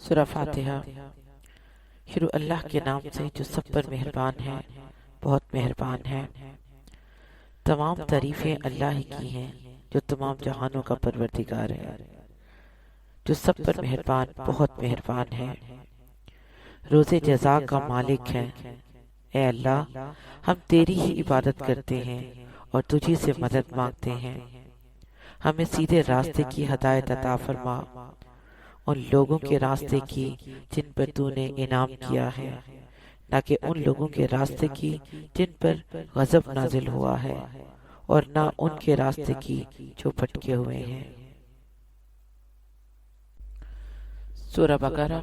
سورہ فاتحہ۔ شروع اللہ کے نام سے جو سب پر مہربان ہے، بہت مہربان ہے۔ تمام تعریفیں اللہ ہی کی ہیں جو تمام جہانوں کا پروردگار ہے، جو سب پر مہربان بہت مہربان ہے، روز جزا کا مالک ہے۔ اے اللہ، ہم تیری ہی عبادت کرتے ہیں اور تجھی سے مدد مانگتے ہیں۔ ہمیں سیدھے راستے کی ہدایت عطا فرما، ان لوگوں کے راستے کی جن پر تو نے انعام کیا ہے، نہ کہ ان لوگوں کے راستے کی جن پر غضب نازل ہوا ہے، اور نہ ان کے راستے کی جو بھٹکے ہوئے ہیں۔ سورہ بقرہ۔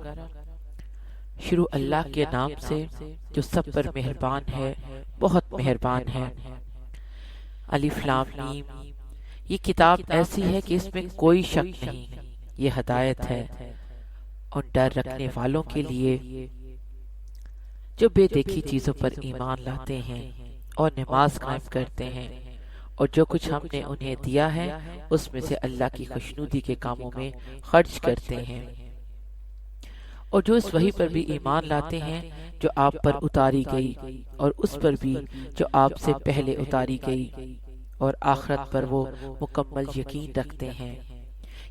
شروع اللہ کے نام سے جو سب پر مہربان ہے، بہت مہربان ہے۔ الف لام میم۔ یہ کتاب ایسی ہے کہ اس میں کوئی شک نہیں، یہ ہدایت ہے ان ڈر رکھنے والوں کے لیے جو بے دیکھی چیزوں پر ایمان لاتے ہیں اور نماز قائم کرتے ہیں، اور جو کچھ ہم نے انہیں دیا ہے اس میں سے اللہ کی خوشنودی کے کاموں میں خرچ کرتے ہیں، اور جو اس وحی پر بھی ایمان لاتے ہیں جو آپ پر اتاری گئی، اور اس پر بھی جو آپ سے پہلے اتاری گئی، اور آخرت پر وہ مکمل یقین رکھتے ہیں۔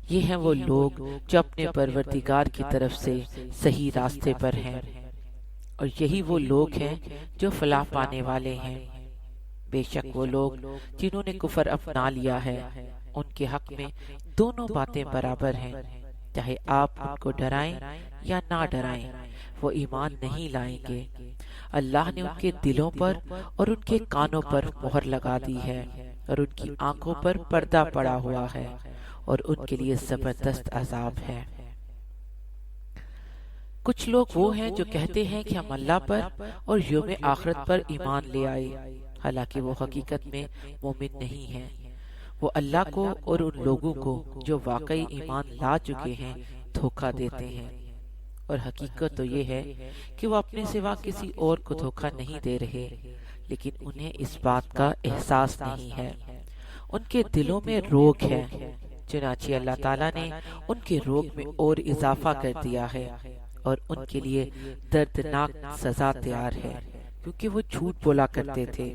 یہ ہیں وہ لوگ جو اپنے پروردگار کی طرف سے صحیح راستے پر ہیں، اور یہی وہ لوگ ہیں جو فلاح پانے والے ہیں۔ بے شک وہ لوگ جنہوں نے کفر اپنا لیا ہے، ان کے حق میں دونوں باتیں برابر ہیں، چاہے آپ ان کو ڈرائیں یا نہ ڈرائیں، وہ ایمان نہیں لائیں گے۔ اللہ نے ان کے دلوں پر اور ان کے کانوں پر مہر لگا دی ہے، اور ان کی آنکھوں پر پردہ پڑا ہوا ہے، اور ان کے لیے زبردست عذاب ہے۔ کچھ لوگ وہ ہیں جو کہتے ہیں کہ ہم اللہ پر اور یوم آخرت پر ایمان لے آئے، حالانکہ وہ حقیقت میں مومن نہیں ہیں۔ وہ اللہ کو اور ان لوگوں کو جو واقعی ایمان لا چکے ہیں دھوکہ دیتے ہیں، اور حقیقت تو یہ ہے کہ وہ اپنے سوا کسی اور کو دھوکہ نہیں دے رہے، لیکن انہیں اس بات کا احساس نہیں ہے۔ ان کے دلوں میں روگ ہے، چنانچہ اللہ تعالیٰ نے ان کے روگ میں اور اضافہ کر دیا ہے، اور ان کے لیے دردناک سزا تیار ہے، کیونکہ وہ جھوٹ بولا کرتے تھے۔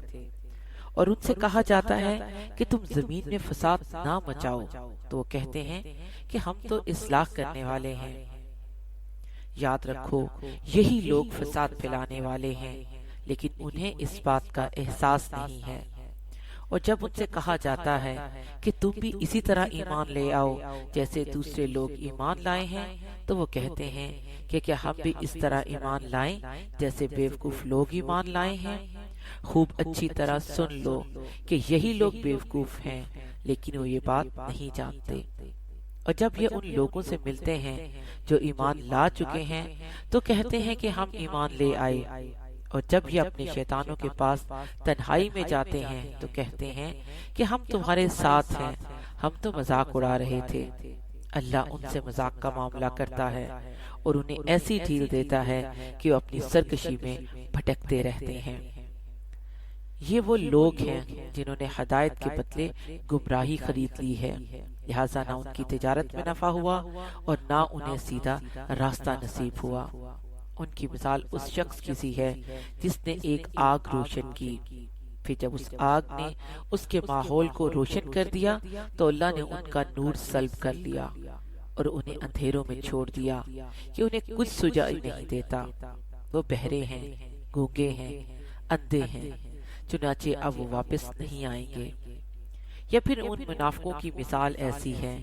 اور ان سے کہا جاتا ہے کہ تم زمین میں فساد نہ مچاؤ، تو وہ کہتے ہیں کہ ہم تو اصلاح کرنے والے ہیں۔ یاد رکھو، یہی لوگ فساد پھیلانے والے ہیں، لیکن انہیں اس بات کا احساس نہیں ہے۔ اور جب ان سے کہا جاتا ہے کہ تم بھی اسی طرح ایمان لے آؤ جیسے دوسرے لوگ ایمان لائے ہیں، تو وہ کہتے ہیں کہ کیا ہم بھی اس طرح ایمان لائیں جیسے بیوقوف لوگ ایمان لائے ہیں۔ خوب اچھی طرح سن لو کہ یہی لوگ بیوقوف ہیں، لیکن وہ یہ بات نہیں جانتے۔ اور جب یہ ان لوگوں سے ملتے ہیں جو ایمان لا چکے ہیں تو کہتے ہیں کہ ہم ایمان لے آئے، اور جب یہ اپنے شیطانوں کے پاس تنہائی میں جاتے ہیں تو کہتے ہیں کہ ہم تمہارے ساتھ ہیں، ہم تو مذاق اڑا رہے تھے۔ اللہ ان سے مذاق کا معاملہ کرتا ہے اور انہیں ایسی ڈھیل دیتا ہے کہ وہ اپنی سرکشی میں بھٹکتے رہتے ہیں۔ یہ وہ لوگ ہیں جنہوں نے ہدایت کے بدلے گمراہی خرید لی ہے، لہٰذا نہ ان کی تجارت میں نفع ہوا اور نہ انہیں سیدھا راستہ نصیب ہوا۔ ان کی مثال اس شخص کی سی ہے جس نے ایک آگ روشن کی، پھر جب اس آگ نے اس کے ماحول کو روشن کر دیا تو اللہ نے ان کا نور سلب کر لیا اور انہیں اندھیروں میں چھوڑ دیا کہ انہیں کچھ سجائی نہیں دیتا۔ وہ بہرے ہیں، گونگے ہیں، اندھے ہیں، چنانچہ اب وہ واپس نہیں آئیں گے۔ یا پھر ان منافقوں کی مثال ایسی ہے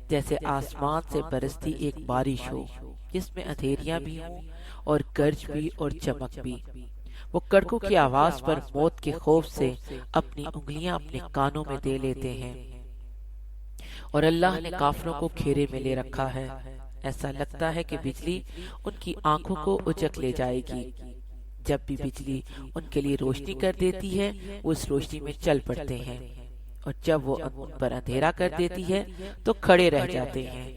جیسے آسمان سے برستی ایک بارش ہو جس میں اندھیریاں بھی ہوں اور گرج بھی اور چمک بھی۔ وہ کڑکوں کی آواز پر موت کے خوف سے اپنی انگلیاں اپنے کانوں میں دے لیتے ہیں، اور اللہ نے کافروں کو گھیرے میں لے رکھا ہے۔ ایسا لگتا ہے کہ بجلی ان کی آنکھوں کو اچک لے جائے گی۔ جب بھی بجلی ان کے لیے روشنی کر دیتی ہے وہ اس روشنی میں چل پڑتے ہیں، اور جب وہ ان پر اندھیرا کر دیتی ہے تو کھڑے رہ جاتے ہیں۔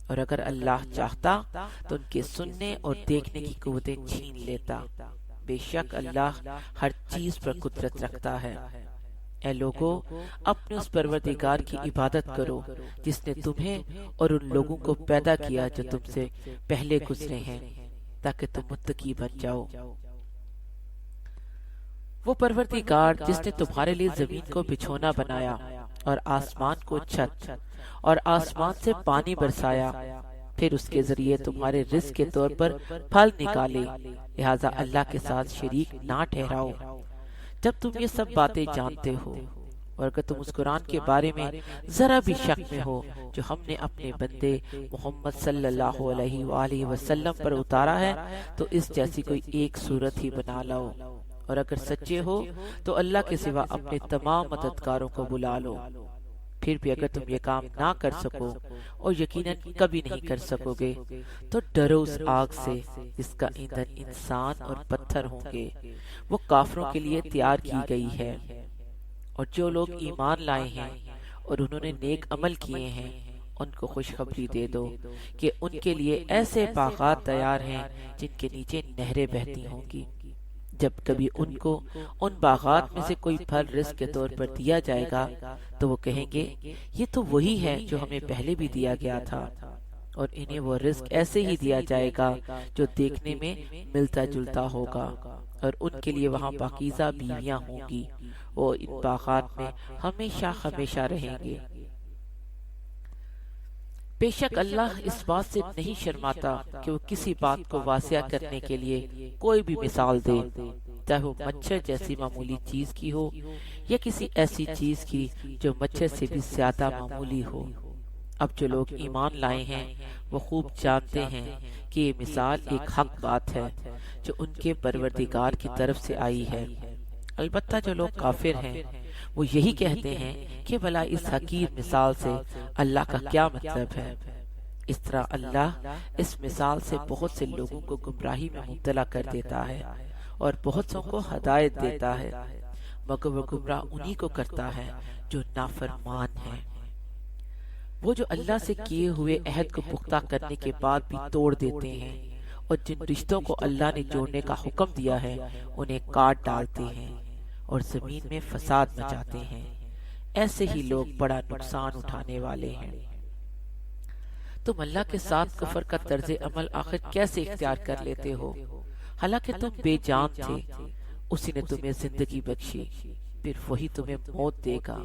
اور اگر اللہ چاہتا تو ان کے سننے اور دیکھنے کی قوتیں چھین لیتا۔ بے شک اللہ ہر چیز پر قدرت رکھتا ہے۔ اے لوگو، اپنے اس پروردگار کی عبادت کرو جس نے تمہیں اور ان لوگوں کو پیدا کیا جو تم سے پہلے گزرے ہیں، تاکہ تم متقی بن جاؤ۔ وہ پروردگار جس نے تمہارے لیے زمین کو بچھونا بنایا اور آسمان کو چھت، اور آسمان سے پانی برسایا، پھر اس کے ذریعے تمہارے رزق کے طور پر پھل نکالے، لہذا اللہ کے ساتھ شریک نہ ٹھہراؤ۔ جب تم یہ سب باتیں جانتے ہو، اور اگر تم اس قرآن کے بارے میں ذرا بھی شک میں ہو جو ہم نے اپنے بندے محمد صلی اللہ علیہ وآلہ وسلم پر اتارا ہے، تو اس جیسی کوئی ایک صورت ہی بنا لاؤ، اور اگر سچے ہو تو اللہ کے سوا اپنے تمام مددگاروں کو بلا لو۔ پھر بھی اگر تم یہ کام نہ کر سکو، اور یقیناً کبھی نہیں کر سکو گے، تو ڈرو اس آگ سے جس کا ایندھن انسان اور پتھر ہوں گے، وہ کافروں کے لیے تیار کی گئی ہے۔ اور جو لوگ ایمان لائے ہیں اور انہوں نے نیک عمل کیے ہیں، ان کو خوشخبری دے دو کہ ان کے لیے ایسے باغات تیار ہیں جن کے نیچے نہریں بہتی ہوں گی۔ جب کبھی ان کو ان باغات میں سے کوئی پھل رزق کے طور پر دیا جائے گا تو وہ کہیں گے یہ تو وہی ہے جو ہمیں پہلے بھی دیا گیا تھا، اور انہیں وہ رزق ایسے ہی دیا جائے گا جو دیکھنے میں ملتا جلتا ہوگا، اور ان کے لیے وہاں پاکیزہ بیویاں ہوں گی، وہ ان باغات میں ہمیشہ ہمیشہ رہیں گے۔ بے شک اللہ اس بات سے نہیں شرماتا کہ وہ کسی بات کو واضح کرنے کے لیے کوئی بھی مثال دے، چاہے وہ مچھر جیسی معمولی چیز کی ہو یا کسی ایسی چیز کی جو مچھر سے بھی زیادہ معمولی ہو۔ اب جو لوگ ایمان لائے ہیں وہ خوب جانتے ہیں کہ یہ مثال ایک حق بات ہے جو ان کے پروردگار کی طرف سے آئی ہے۔ البتہ جو لوگ کافر ہیں وہ یہی کہتے ہیں کہ بھلا اس حقیر مثال سے اللہ کا کیا مطلب ہے۔ اس طرح اللہ اس مثال سے بہت سے لوگوں کو گمراہی میں مبتلا کر دیتا ہے اور بہت سو کو ہدایت دیتا ہے، مگر وہ گمراہ انہی کو کرتا ہے جو نافرمان ہیں۔ وہ جو اللہ سے کیے ہوئے عہد کو پختہ کرنے کے بعد بھی توڑ دیتے ہیں، اور جن رشتوں کو اللہ نے جوڑنے کا حکم دیا ہے انہیں کاٹ ڈالتے ہیں اور زمین میں فساد مچاتے ہیں، ایسے ہی لوگ بڑا نقصان اٹھانے والے ہیں۔ تم اللہ کے ساتھ کفر کا طرز عمل آخر کیسے اختیار کر لیتے ہو؟ حالانکہ تم بے جان تھے، اسی نے تمہیں زندگی بخشی، پھر وہی تمہیں موت دے گا،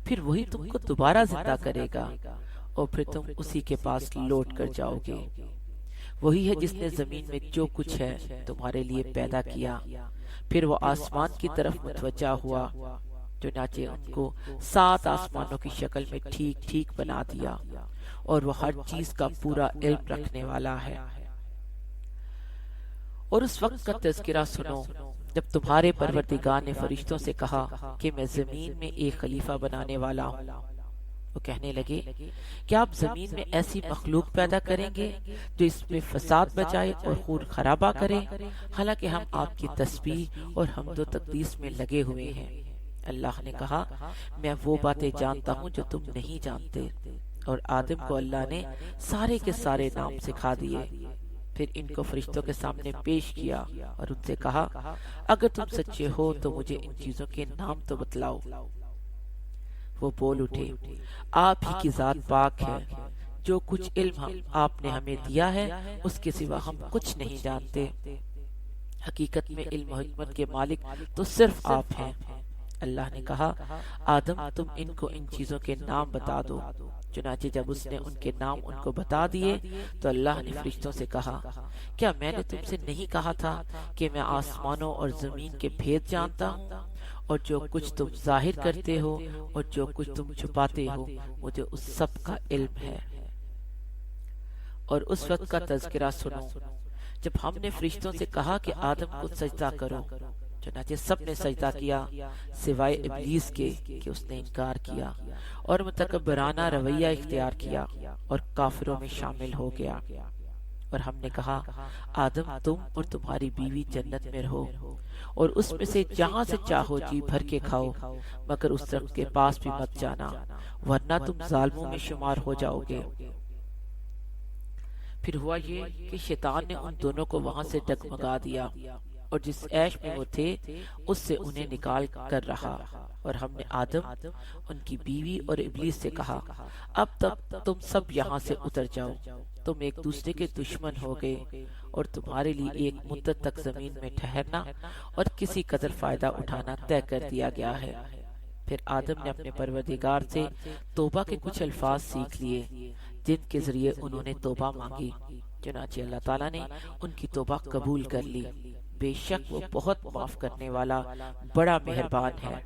پھر وہی تم کو دوبارہ زندہ کرے گا، اور پھر تم اسی کے پاس لوٹ کر جاؤ گے۔ وہی ہے جس نے زمین میں جو کچھ ہے تمہارے لیے پیدا کیا، پھر وہ آسمان کی طرف متوجہ ہوا، چنانچہ ان کو 7 آسمانوں کی شکل میں ٹھیک ٹھیک بنا دیا، اور وہ ہر چیز کا پورا علم رکھنے والا ہے۔ اور اس وقت کا تذکرہ سنو جب تمہارے پروردگار نے فرشتوں سے کہا کہ میں زمین میں ایک خلیفہ بنانے والا ہوں۔ وہ کہنے لگے کہ آپ زمین میں ایسی مخلوق پیدا کریں گے جو اس میں فساد مچائے اور خون خرابہ کرے، حالانکہ ہم آپ کی تسبیح اور حمد و تقدیس میں لگے ہوئے ہیں۔ اللہ نے کہا میں وہ باتیں جانتا ہوں جو تم نہیں جانتے، اور آدم کو اللہ نے سارے کے سارے نام سکھا دیے۔ پھر ان کو فرشتوں کے سامنے پیش کیا اور ان سے کہا اگر تم سچے ہو تو مجھے ان چیزوں کے نام تو بتلاؤ۔ وہ بول اٹھے آپ ہی کی ذات پاک ہے، جو کچھ علم آپ نے ہمیں دیا ہے اس کے سوا ہم کچھ نہیں جانتے، حقیقت میں علم و حکمت کے مالک تو صرف آپ ہیں۔ اللہ نے کہا آدم تم ان کو ان چیزوں کے نام بتا دو۔ چنانچہ جب اس نے ان کے نام ان کو بتا دیے تو اللہ نے فرشتوں سے کہا کیا میں نے تم سے نہیں کہا تھا کہ میں آسمانوں اور زمین کے بھید جانتا ہوں، اور جو کچھ تم ظاہر کرتے ہو اور جو کچھ تم چھپاتے ہو مجھے اس سب کا علم ہے۔ اور اس وقت کا تذکرہ سنو جب ہم نے فرشتوں سے کہا کہ آدم کو سجدہ کرو، چنانچہ سب نے سجدہ کیا سوائے ابلیس کے کہ اس نے انکار کیا اور متکبرانہ رویہ اختیار کیا اور کافروں میں شامل ہو گیا۔ اور ہم نے کہا آدم تم اور تمہاری بیوی جنت میں رہو اور اس میں سے جہاں سے چاہو جی بھر کے کھاؤ، مگر اس درخت کے پاس بھی مت جانا ورنہ تم ظالموں میں شمار ہو جاؤ گے۔ پھر ہوا یہ کہ شیطان نے ان دونوں کو وہاں سے ڈگمگا دیا اور جس عیش میں وہ تھے اس سے انہیں نکال کر رہا، اور ہم نے آدم، ان کی بیوی اور ابلیس سے کہا اب تک تم سب یہاں سے اتر جاؤ، تم ایک دوسرے کے دشمن ہو گئے، اور تمہارے لیے ایک مدت تک زمین میں ٹھہرنا اور کسی قدر فائدہ اٹھانا طے کر دیا گیا ہے۔ پھر آدم نے اپنے پروردگار سے توبہ کے کچھ الفاظ سیکھ لیے جن کے ذریعے انہوں نے توبہ مانگی، چنانچہ اللہ تعالیٰ نے ان کی توبہ قبول کر لی۔ بے شک وہ بہت معاف کرنے والا بڑا مہربان ہے۔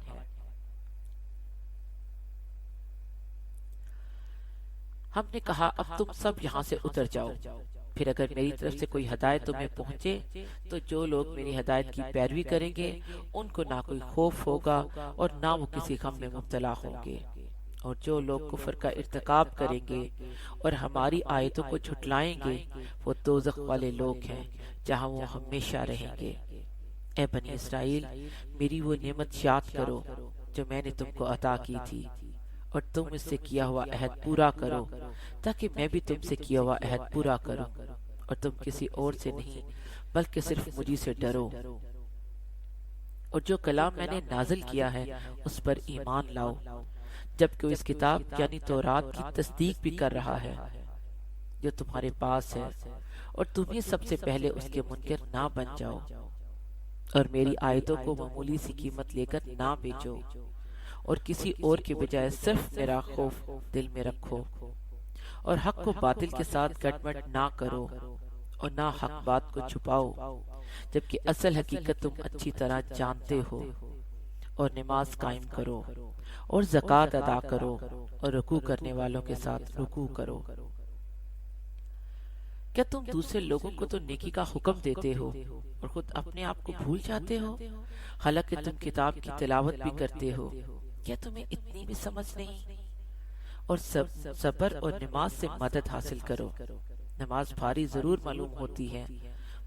ہم نے کہا اب تم سب یہاں سے اتر جاؤ، پھر اگر میری طرف سے کوئی ہدایت تمہیں پہنچے تو جو لوگ میری ہدایت کی پیروی کریں گے ان کو نہ کوئی خوف ہوگا اور نہ وہ کسی غم میں مبتلا ہوں گے، اور جو لوگ کفر کا ارتکاب کریں گے اور ہماری آیتوں کو جھٹلائیں گے وہ دوزخ والے لوگ ہیں جہاں وہ ہمیشہ رہیں گے۔ اے بنی اسرائیل، میری وہ نعمت یاد کرو جو میں نے تم کو عطا کی تھی، اور تم اس سے کیا ہوا عہد پورا کرو تاکہ میں بھی تم سے کیا ہوا عہد پورا کروں، اور تم کسی اور سے نہیں بلکہ صرف مجھے سے ڈرو، اور جو کلام میں نے نازل کیا ہے اس پر ایمان لاؤ، جبکہ اس کتاب یعنی تورات کی تصدیق بھی کر رہا ہے جو تمہارے پاس ہے، اور تم ہی سب سے پہلے اس کے منکر نہ بن جاؤ، اور میری آیتوں کو معمولی سی قیمت لے کر نہ بیچو، اور کسی اور کے بجائے صرف میرا خوف دل میں رکھو، اور حق کو باطل کے ساتھ گٹ مٹ نہ کرو، اور نہ حق بات کو چھپاؤ، جبکہ اصل حقیقت تم اچھی طرح جانتے ہو، اور نماز قائم کرو، اور زکوٰۃ ادا کرو، اور رکوع کرنے والوں کے ساتھ رکوع کرو۔ کیا تم دوسرے لوگوں کو تو نیکی کا حکم دیتے ہو اور خود اپنے آپ کو بھول جاتے ہو، حالانکہ تم کتاب کی تلاوت بھی کرتے ہو؟ کیا تمہیں اتنی بھی سمجھ نہیں؟ اور صبر اور نماز سے مدد حاصل کرو۔ نماز بھاری ضرور معلوم ہوتی ہے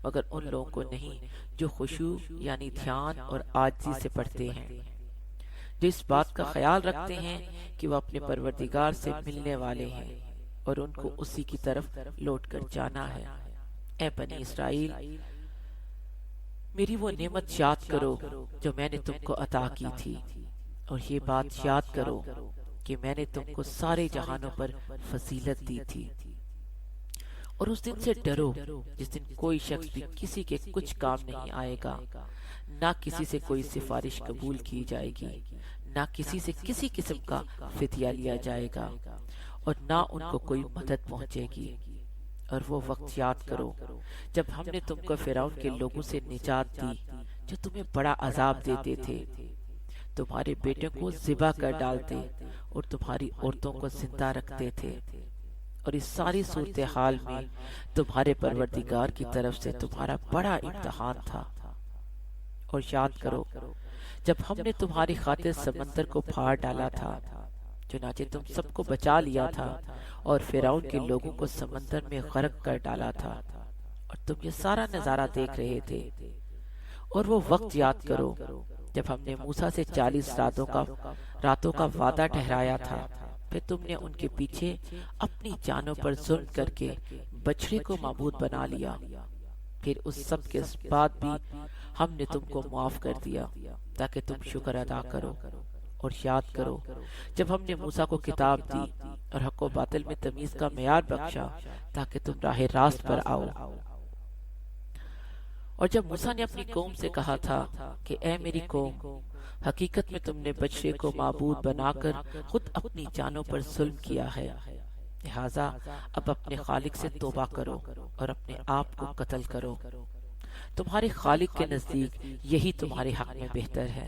مگر ان لوگوں کو نہیں جو خشوع یعنی دھیان اور عاجزی سے پڑھتے ہیں، جو اس بات کا خیال رکھتے ہیں کہ وہ اپنے پروردگار سے ملنے والے ہیں اور ان کو اسی کی طرف لوٹ کر جانا ہے۔ اے بنی اسرائیل، میری وہ نعمت یاد کرو جو میں نے تم کو عطا کی تھی، اور یہ بات یاد کرو کہ میں نے تم کو سارے جہانوں پر فضیلت دی تھی، اور اس دن سے ڈرو جس دن کوئی شخص بھی کسی کے کچھ کام نہیں آئے گا، نہ کسی سے کوئی سفارش قبول کی جائے گی، نہ کسی سے کسی قسم کا فدیہ لیا جائے گا، اور نہ ان کو کوئی مدد پہنچے گی۔ اور وہ وقت یاد کرو جب ہم نے تم کو فرعون کے لوگوں سے نجات دی جو تمہیں بڑا عذاب دیتے تھے، تمہارے بیٹوں کو ذبح کر ڈالتے اور تمہاری عورتوں کو زندہ رکھتے تھے، اور اس ساری صورتحال میں تمہارے پروردگار کی طرف سے تمہارا بڑا امتحان تھا۔ اور یاد کرو جب ہم نے تمہاری خاطر سمندر کو پھاڑ ڈالا تھا، چنانچہ تم سب کو بچا لیا تھا اور فرعون کے لوگوں کو سمندر میں غرق کر ڈالا تھا، اور تم یہ سارا نظارہ دیکھ رہے تھے۔ اور وہ وقت یاد کرو جب ہم نے موسیٰ سے 40 راتوں کا وعدہ ٹھہرایا تھا، پھر تم نے ان کے پیچھے اپنی جانوں پر ظلم کر کے بچڑے کو معبود بنا لیا، پھر اس سب کے بعد بھی ہم نے تم کو معاف کر دیا تاکہ تم شکر ادا کرو۔ اور یاد کرو جب ہم نے موسیٰ کو کتاب دی اور حق و باطل میں تمیز کا معیار بخشا تاکہ تم راہ راست پر آؤ۔ اور جب موسیٰ نے اپنی قوم سے کہا تھا کہ اے میری قوم، حقیقت میں تم نے بچڑے کو معبود بنا کر خود اپنی جانوں پر ظلم کیا ہے، لہٰذا اب اپنے خالق سے توبہ کرو اور اپنے آپ کو قتل کرو، تمہارے خالق کے نزدیک یہی تمہارے حق میں بہتر ہے۔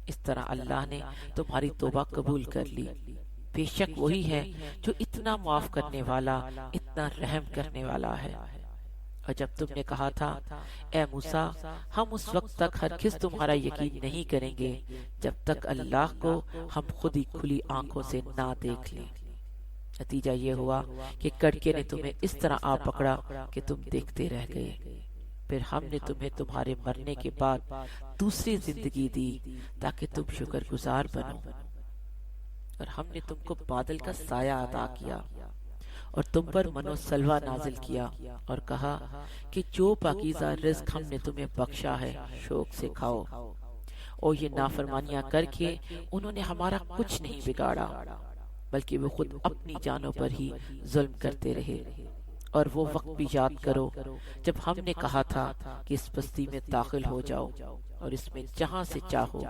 اس طرح اللہ نے تمہاری توبہ قبول کر لی، بے شک وہی ہے جو اتنا معاف کرنے والا، اتنا رحم کرنے والا ہے۔ اور جب تم نے کہا تھا اے موسیٰ، ہم اس وقت تک ہرگز تمہارا یقین نہیں کریں گے جب تک اللہ کو ہم خود ہی کھلی آنکھوں سے نہ دیکھ لیں، نتیجہ یہ ہوا کہ کڑکے نے تمہیں اس طرح آ پکڑا کہ تم دیکھتے رہ گئے۔ پھر ہم نے تمہیں تمہارے مرنے کے بعد دوسری زندگی دی تاکہ تم شکر گزار بنو، اور ہم نے تم کو بادل کا سایہ عطا کیا، اور تم پر من و سلوہ نازل کیا اور کہا کہ جو پاکیزہ رزق ہم نے تمہیں بخشا ہے شوق سے کھاؤ، اور یہ نافرمانیاں کر کے انہوں نے ہمارا کچھ نہیں بگاڑا، بلکہ وہ خود اپنی جانوں پر ہی ظلم کرتے رہے۔ اور وہ وقت بھی یاد کرو جب ہم نے کہا تھا کہ اس بستی میں داخل ہو جاؤ اور اس میں جہاں سے چاہو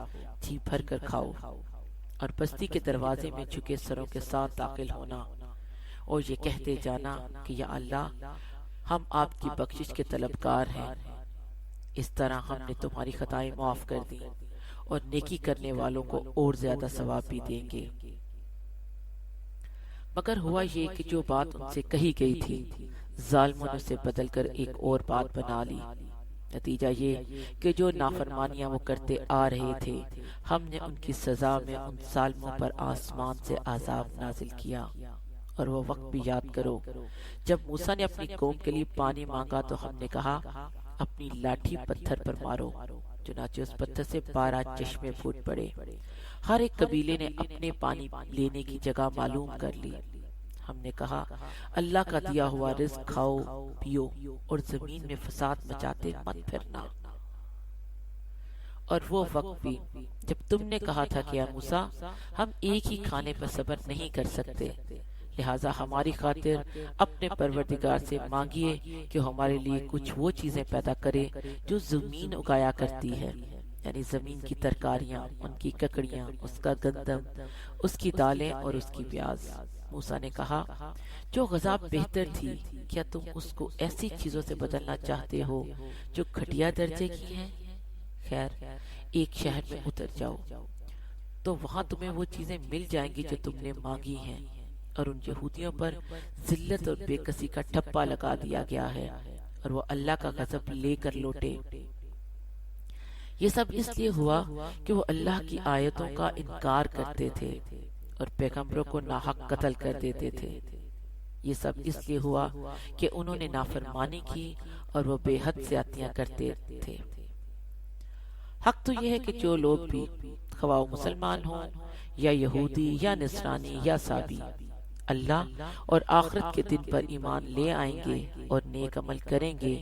جی بھر کر کھاؤ، اور بستی کے دروازے میں جھکے سروں کے ساتھ داخل ہونا اور یہ کہتے جانا کہ یا اللہ ہم آپ کی بخشش کے طلبگار ہیں، اس طرح ہم نے تمہاری خطائیں معاف کر دی اور نیکی کرنے والوں کو اور زیادہ ثواب بھی دیں گے۔ مگر ہوا یہ کہ جو بات ان سے کہی گئی تھی ظالموں نے اسے بدل کر ایک اور بات بنا لی۔ نتیجہ یہ کہ جو نافرمانیاں وہ کرتے آ رہے تھے ہم نے ان کی سزا میں ان ظالموں پر آسمان سے عذاب نازل کیا۔ اور وہ وقت بھی یاد کرو جب موسیٰ نے اپنی قوم کے لیے پانی مانگا تو ہم نے کہا اپنی لاٹھی پتھر پر مارو، چنانچہ اس پتھر سے 12 چشمے پھوٹ پڑے۔ ہر ایک قبیلے نے اپنے پانی لینے کی جگہ معلوم کر لی۔ ہم نے کہا اللہ کا دیا ہوا رزق کھاؤ پیو اور زمین میں فساد مچاتے مت پھرنا۔ اور وہ وقت بھی جب تم نے کہا تھا کہ اے موسیٰ ہم ایک ہی کھانے پر صبر نہیں کر سکتے، لہٰذا ہماری خاطر اپنے پروردگار سے مانگیے کہ ہمارے لیے کچھ وہ چیزیں پیدا کرے جو زمین اگایا کرتی ہے، یعنی زمین کی ترکاریاں، ان کی ککڑیاں، اس کا گندم، اس کی دالیں اور اس کی پیاز۔ موسیٰ نے کہا جو غذا بہتر تھی کیا تم اس کو ایسی چیزوں سے بدلنا چاہتے ہو جو گھٹیا درجے کی ہیں؟ خیر ایک شہر میں اتر جاؤ تو وہاں تمہیں وہ چیزیں مل جائیں گی جو تم نے مانگی ہیں، اور ان یہودیوں پر ذلت اور بے کسی کا ٹھپا لگا دیا گیا ہے اور وہ اللہ کا غضب لے کر لوٹے۔ یہ سب اس لیے ہوا کہ وہ اللہ کی آیتوں کا انکار کرتے تھے اور پیغمبروں کو ناحق قتل کر دیتے تھے۔ یہ سب اس لیے ہوا کہ انہوں نے نافرمانی کی اور وہ بے حد زیادتیاں کرتے تھے۔ حق تو یہ ہے کہ جو لوگ بھی خواہ مسلمان ہوں یا یہودی یا نصرانی یا سابی اللہ اور آخرت کے دن پر ایمان لے آئیں گے اور نیک عمل کریں گے،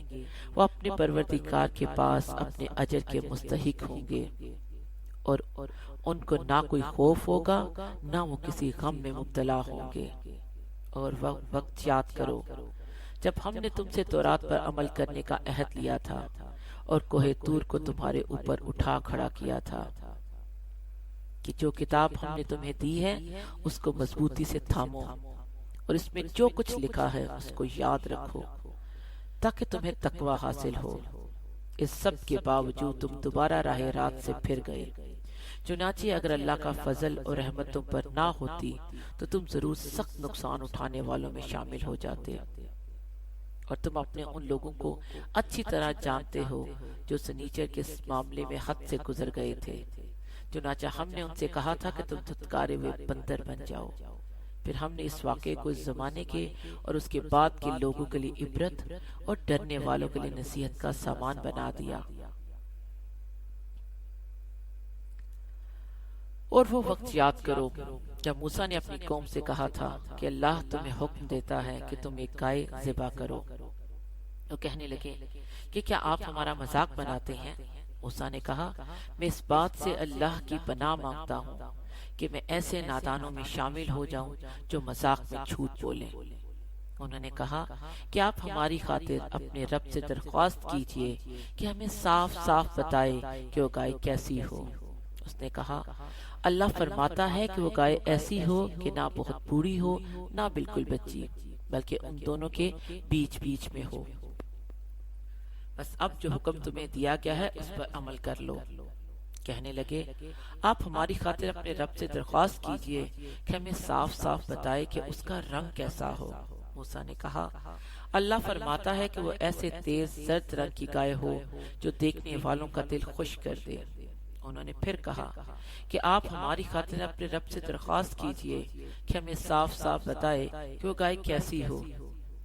وہ اپنے پروردگار کے پاس اپنے اجر کے مستحق ہوں گے، اور ان کو نہ کوئی خوف ہوگا نہ وہ کسی غم میں مبتلا ہوں گے۔ اور وقت یاد کرو جب ہم نے تم سے تورات پر عمل کرنے کا عہد لیا تھا اور کوہ طور کو تمہارے اوپر اٹھا کھڑا کیا تھا کہ جو کتاب ہم نے تمہیں دی ہے اس کو مضبوطی سے تھامو اور اس میں جو کچھ لکھا ہے اس کو یاد رکھو تاکہ تمہیں تقوی حاصل ہو۔ اس سب کے باوجود تم دوبارہ راہ رات سے پھر گئے، چنانچہ اگر اللہ کا فضل اور رحمت تم پر نہ ہوتی تو تم ضرور سخت نقصان اٹھانے والوں میں شامل ہو جاتے، اور تم اپنے ان لوگوں کو اچھی طرح جانتے ہو جو سنیچر کے معاملے میں حد سے گزر گئے تھے۔ چنانچہ ہم نے ان سے کہا تھا کہ تم دھتکارے ہوئے بندر بن جاؤ۔ پھر ہم نے اس واقعے کو اس زمانے کے اور اس کے بعد کے لوگوں کے لیے عبرت اور ڈرنے والوں کے لیے نصیحت کا سامان بنا دیا۔ اور وہ وقت یاد کرو جب موسیٰ نے اپنی قوم سے کہا تھا کہ اللہ تمہیں حکم دیتا ہے کہ تم ایک گائے ذبح کرو۔ وہ کہنے لگے کہ کیا آپ ہمارا مذاق بناتے ہیں؟ موسیٰ نے کہا میں اس بات سے اللہ کی پناہ مانگتا ہوں کہ میں ایسے نادانوں میں شامل ہو جاؤں جو مذاق میں جھوٹ بولیں۔ انہوں نے کہا کہ آپ ہماری خاطر اپنے رب سے درخواست کیجئے کہ ہمیں صاف صاف بتائے کہ وہ گائے کیسی ہو۔ اس نے کہا اللہ فرماتا ہے کہ وہ گائے ایسی ہو کہ نہ بہت بوڑھی ہو نہ بالکل بچی، بلکہ ان دونوں کے بیچ بیچ میں ہو۔ بس اب جو حکم تمہیں دیا گیا ہے اس پر عمل کر لو۔ کہنے لگے آپ ہماری خاطر اپنے رب سے درخواست کیجئے کہ ہمیں صاف صاف بتائے کہ اس کا رنگ کیسا ہو۔ موسیٰ نے کہا اللہ فرماتا ہے کہ وہ ایسے تیز زرد رنگ کی گائے ہو جو دیکھنے والوں کا دل خوش کر دے۔ انہوں نے پھر کہا کہ آپ ہماری خاطر اپنے رب سے درخواست کیجئے کہ ہمیں صاف صاف بتائے کہ وہ گائے کیسی ہو۔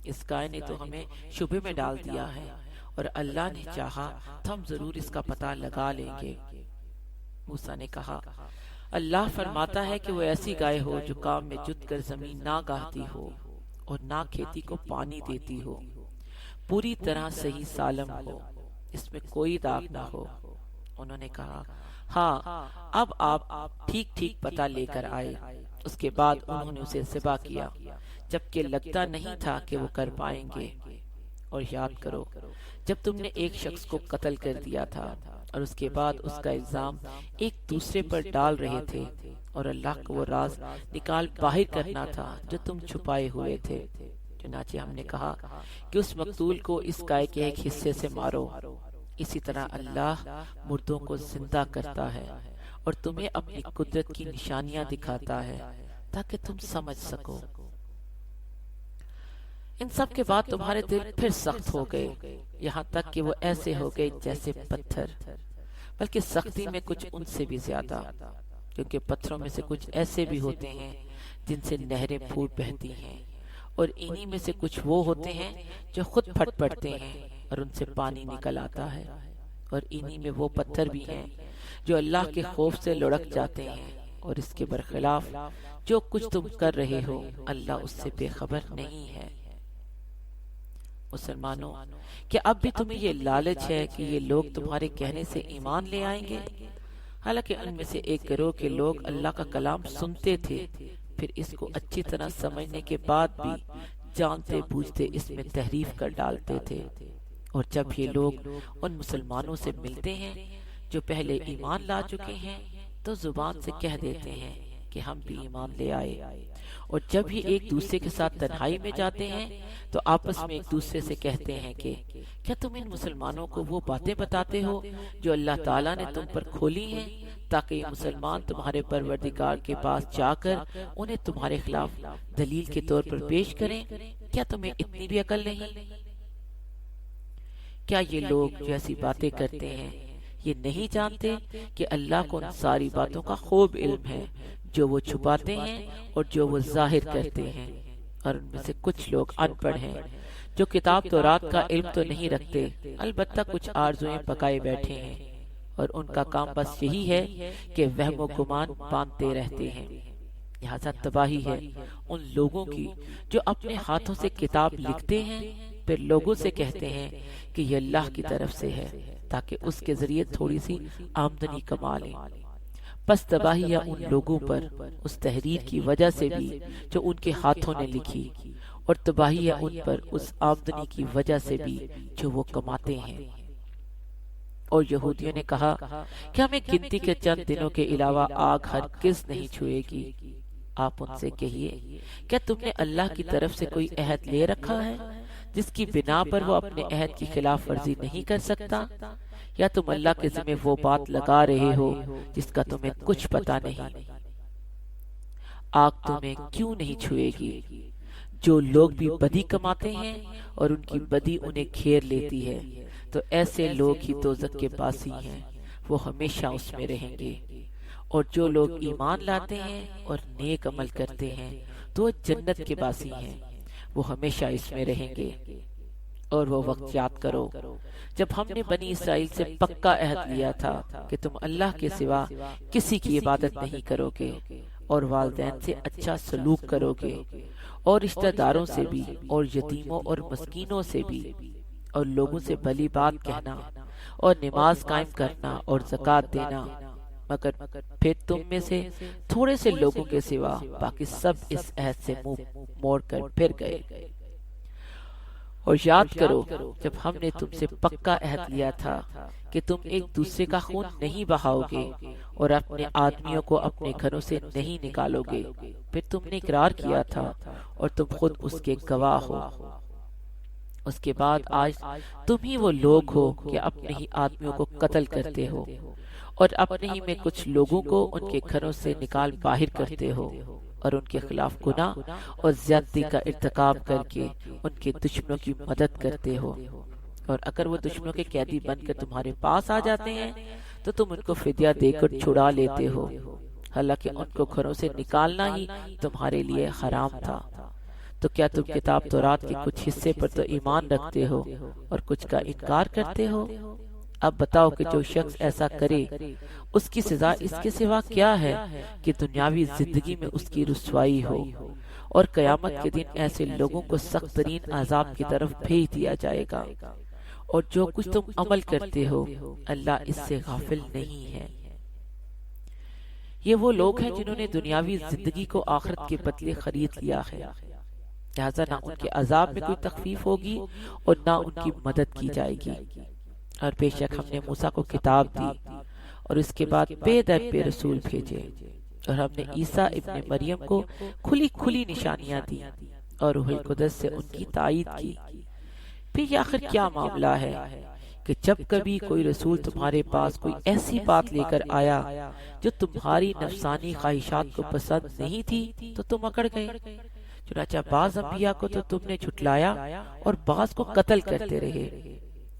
اس گائے نے تو ہمیں شبہ میں ڈال دیا ہے، اور اللہ نے چاہا تو ہم ضرور اس کا پتہ لگا لیں گے۔ موسیٰ نے کہا اللہ فرماتا ہے کہ وہ ایسی گائے ہو جو کام میں جت کر زمین نہ گاہتی ہو اور نہ کھیتی کو پانی دیتی ہو، پوری طرح صحیح سالم ہو، اس میں کوئی داغ نہ ہو۔ انہوں نے کہا ہاں، اب آپ ٹھیک ٹھیک پتہ لے کر آئے۔ اس کے بعد انہوں نے اسے ذبح کیا، جبکہ لگتا نہیں تھا کہ وہ کر پائیں گے۔ اور یاد کرو جب تم نے ایک شخص کو قتل کر دیا تھا اور اس کے بعد اس کا الزام ایک دوسرے پر ڈال رہے تھے، اور اللہ کو وہ راز نکال باہر کرنا تھا جو تم چھپائے ہوئے تھے۔ چنانچہ ہم نے کہا کہ اس مقتول کو اس گائے کے ایک حصے سے مارو۔ اسی طرح اللہ مردوں کو زندہ کرتا ہے اور تمہیں اپنی قدرت کی نشانیاں دکھاتا ہے تاکہ تم سمجھ سکو۔ ان سب کے بعد تمہارے دل پھر سخت ہو گئے، یہاں تک کہ وہ ایسے ہو گئے جیسے پتھر، بلکہ سختی میں کچھ ان سے بھی زیادہ، کیونکہ پتھروں میں سے کچھ ایسے بھی ہوتے ہیں جن سے نہریں پھوٹ بہتی ہیں، اور انہی میں سے کچھ وہ ہوتے ہیں جو خود پھٹ پڑتے ہیں اور ان سے پانی نکل آتا ہے، اور انہی میں وہ پتھر بھی ہیں جو اللہ کے خوف سے لڑک جاتے ہیں، اور اس کے برخلاف جو کچھ تم کر رہے ہو اللہ اس سے بے خبر نہیں ہے۔ مسلمانوں، کیا اب بھی تمہیں یہ لالچ ہے کہ یہ لوگ تمہارے کہنے سے ایمان لے آئیں گے؟ حالانکہ ان میں سے ایک گروہ کے لوگ اللہ کا کلام سنتے تھے، پھر اس کو اچھی طرح سمجھنے کے بعد بھی جانتے بوجھتے اس میں تحریف کر ڈالتے تھے۔ اور جب یہ لوگ ان مسلمانوں سے ملتے ہیں جو پہلے ایمان لا چکے ہیں تو زبان سے کہہ دیتے ہیں کہ ہم بھی ایمان لے آئے، اور جب یہ ایک دوسرے کے ساتھ تنہائی میں جاتے ہیں تو آپس میں ایک دوسرے سے کہتے ہیں کہ کیا تم ان مسلمانوں کو وہ باتیں بتاتے ہو جو اللہ تعالیٰ نے تم پر کھولی ہیں، تاکہ یہ مسلمان تمہارے پروردگار کے پاس جا کر انہیں تمہارے خلاف دلیل کے طور پر پیش کریں؟ کیا تمہیں اتنی بھی عقل نہیں؟ کیا یہ لوگ جو ایسی باتیں کرتے ہیں یہ نہیں جانتے کہ اللہ کو ان ساری باتوں کا خوب علم ہے، جو وہ چھپاتے ہیں اور جو وہ ظاہر کرتے ہیں؟ اور ان میں سے کچھ لوگ ان پڑھ ہیں جو کتاب تورات کا علم تو نہیں رکھتے، البتہ کچھ آرزویں پکائے بیٹھے ہیں، اور ان کا کام بس یہی ہے کہ وہم و گمان باندھتے رہتے ہیں۔ لہذا تباہی ہے ان لوگوں کی جو اپنے ہاتھوں سے کتاب لکھتے ہیں پھر لوگوں سے کہتے ہیں کہ یہ اللہ کی طرف سے ہے تاکہ اس کے ذریعے تھوڑی سی آمدنی کما لیں۔ پس تباہی ہے ان لوگوں پر اس تحریر کی وجہ سے بھی جو ان کے ہاتھوں نے لکھی، اور تباہی ہے ان پر اس آمدنی کی وجہ سے بھی جو وہ کماتے ہیں۔ اور یہودیوں نے کہا کہ ہمیں گنتی کے چند دنوں کے علاوہ آگ ہرگز نہیں چھوئے گی۔ آپ ان سے کہیے کیا تم نے اللہ کی طرف سے کوئی عہد لے رکھا ہے جس کی بنا پر وہ اپنے عہد کی خلاف ورزی نہیں کر سکتا، یا تم اللہ کے ذمہ وہ بات لگا رہے ہو جس کا تمہیں کچھ پتہ نہیں؟ آگ تمہیں کیوں نہیں چھوئے گی؟ جو لوگ بھی بدی کماتے ہیں اور ان کی بدی انہیں گھیر لیتی ہے تو ایسے لوگ ہی دوزخ کے باسی ہیں، وہ ہمیشہ اس میں رہیں گے۔ اور جو لوگ ایمان لاتے ہیں اور نیک عمل کرتے ہیں تو وہ جنت کے باسی ہیں، وہ ہمیشہ اس میں رہیں گے۔ اور وہ وقت یاد کرو جب ہم نے بنی اسرائیل سے پکا عہد لیا تھا کہ تم اللہ کے سوا کسی کی عبادت نہیں کرو گے، اور والدین سے اچھا سلوک کرو گے، اور رشتہ داروں سے بھی، اور یتیموں اور مسکینوں سے بھی، اور لوگوں سے بھلی بات کہنا، اور نماز قائم کرنا اور زکوٰۃ دینا، مگر پھر تم میں سے تھوڑے سے لوگوں کے سوا باقی سب اس عہد سے منہ موڑ کر پھر گئے۔ اور یاد کرو جب ہم نے تم سے پکا عہد لیا تھا کہ تم ایک دوسرے کا خون نہیں بہاؤ گے اور اپنے آدمیوں کو اپنے گھروں سے نہیں نکالو گے، پھر تم نے اقرار کیا تھا اور تم خود اس کے گواہ ہو۔ اس کے بعد آج تم ہی وہ لوگ ہو کہ اپنے ہی آدمیوں کو قتل کرتے ہو، اور اپنے ہی میں کچھ لوگوں کو ان کے گھروں سے نکال باہر کرتے ہو، اور ان کے خلاف گناہ اور زیادتی کا ارتکاب کر کے ان کے دشمنوں کی مدد کرتے ہو۔ اور اگر وہ دشمنوں کے قیدی بن کر تمہارے پاس آ جاتے ہیں تو تم ان کو فدیہ دے کر چھڑا لیتے ہو، حالانکہ ان کو گھروں سے نکالنا ہی تمہارے لیے حرام تھا۔ تو کیا تم کتاب تورات کے کچھ حصے پر تو ایمان رکھتے ہو اور کچھ کا انکار کرتے ہو؟ اب بتاؤ کہ جو شخص ایسا کرے اس کی سزا اس کے سوا کیا ہے کہ دنیاوی زندگی میں اس کی رسوائی ہو اور قیامت کے دن ایسے لوگوں کو سخت ترین عذاب کی طرف بھیج دیا جائے گا، اور جو کچھ تم عمل کرتے ہو اللہ اس سے غافل نہیں ہے۔ یہ وہ لوگ ہیں جنہوں نے دنیاوی زندگی کو آخرت کے بدلے خرید لیا ہے، لہذا نہ ان کے عذاب میں کوئی تخفیف ہوگی اور نہ ان کی مدد کی جائے گی۔ اور بے شک ہم نے موسیٰ کو کتاب دی اور اس کے بعد بے دب پہ رسول بھیجے، اور ہم نے عیسیٰ ابن مریم کو کھلی کھلی نشانیاں دی اور روح القدس سے ان کی تائید کی۔ پھر یہ آخر کیا معاملہ ہے کہ جب کبھی کوئی رسول تمہارے پاس کوئی ایسی بات لے کر آیا جو تمہاری نفسانی خواہشات کو پسند نہیں تھی تو تم اکڑ گئے، چنانچہ بعض انبیاء کو تو تم نے جھٹلایا اور بعض کو قتل کرتے رہے۔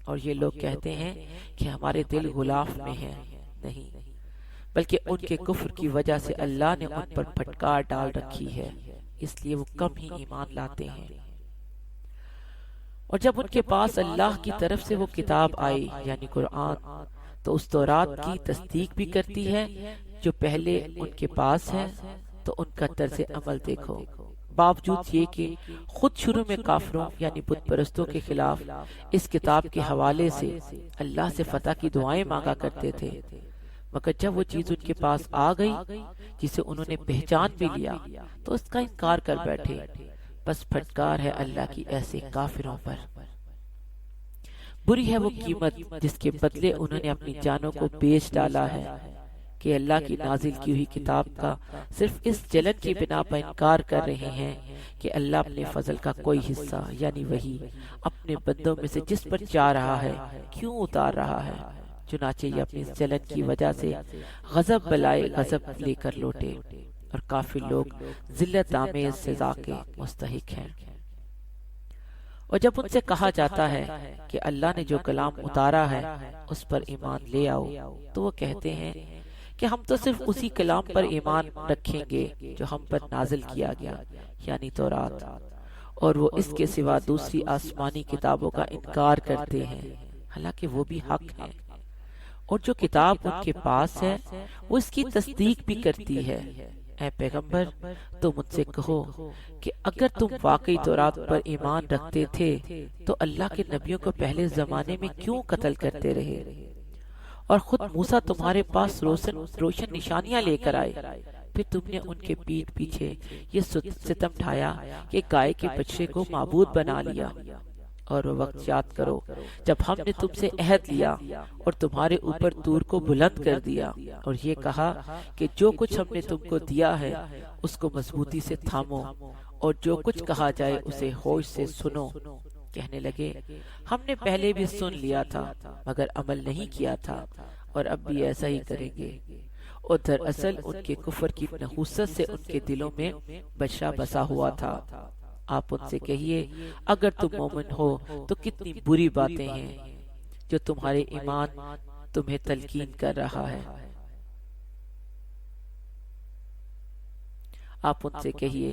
اور یہ لوگ کہتے ہیں کہ ہمارے دل غلاف میں ہیں، نہیں بلکہ ان کے کفر کی وجہ سے اللہ نے ان پر پھٹکار ڈال رکھی ہے، اس لیے وہ کم ہی ایمان لاتے ہیں۔ اور جب ان کے پاس اللہ کی طرف سے وہ کتاب آئی یعنی قرآن، تو اس تورات کی تصدیق بھی کرتی ہے جو پہلے ان کے پاس ہے، تو ان کا طرز عمل دیکھو۔ باوجود یہ کہ خود شروع میں کافروں یعنی بت پرستوں کے خلاف اس کتاب کے حوالے سے اللہ سے فتح کی دعائیں مانگا کرتے تھے، مگر جب وہ چیز ان کے پاس آ گئی جسے انہوں نے پہچان بھی لیا تو اس کا انکار کر بیٹھے۔ بس پھٹکار ہے اللہ کی ایسے کافروں پر۔ بری ہے وہ قیمت جس کے بدلے انہوں نے اپنی جانوں کو بیچ ڈالا ہے، کہ اللہ کی نازل کی ہوئی کتاب کا صرف اس جلن کی بنا پر انکار کر رہے ہیں کہ اللہ اپنے فضل کا کوئی حصہ یعنی وہی اپنے بندوں میں سے جس پر چاہ رہا ہے کیوں اتار رہا ہے۔ چنانچہ یہ اپنی اس جلن کی وجہ سے غضب بلائے غضب لے کر لوٹے، اور کافر لوگ ذلت آمیز سزا کے مستحق ہیں۔ اور جب ان سے کہا جاتا ہے کہ اللہ نے جو کلام اتارا ہے اس پر ایمان لے آؤ، تو وہ کہتے ہیں کہ ہم تو صرف اسی کلام پر ایمان رکھیں گے جو ہم پر نازل کیا گیا یعنی تورات، اور وہ اس کے سوا دوسری آسمانی کتابوں کا انکار کرتے ہیں حالانکہ وہ بھی حق ہیں۔ اور جو کتاب ان کے پاس ہے وہ اس کی تصدیق بھی کرتی ہے۔ اے پیغمبر تم ان سے کہو کہ اگر تم واقعی تورات پر ایمان رکھتے تھے تو اللہ کے نبیوں کو پہلے زمانے میں کیوں قتل کرتے رہے؟ اور خود موسیٰ تمہارے پاس روشن نشانیاں لے کر آئے، پھر تم نے ان کے پیٹھ پیچھے یہ ستم ڈھایا کہ گائے کے بچڑے کو معبود بنا لیا۔ اور وہ وقت یاد کرو جب ہم نے تم سے عہد لیا اور تمہارے اوپر طور کو بلند کر دیا، اور یہ کہا کہ جو کچھ ہم نے تم کو دیا ہے اس کو مضبوطی سے تھامو، اور جو کچھ کہا جائے اسے ہوش سے سنو۔ کہنے لگے ہم نے پہلے بھی سن لیا تھا مگر عمل نہیں کیا تھا، اور اب بھی ایسا ہی کریں گے۔ اور دراصل ان کے کفر کی نحوست سے ان کے دلوں میں بچڑا بسا ہوا تھا۔ آپ ان سے کہیے اگر تم مومن ہو تو کتنی بری باتیں ہیں جو تمہارے ایمان تمہیں تلقین کر رہا ہے۔ آپ ان سے کہیے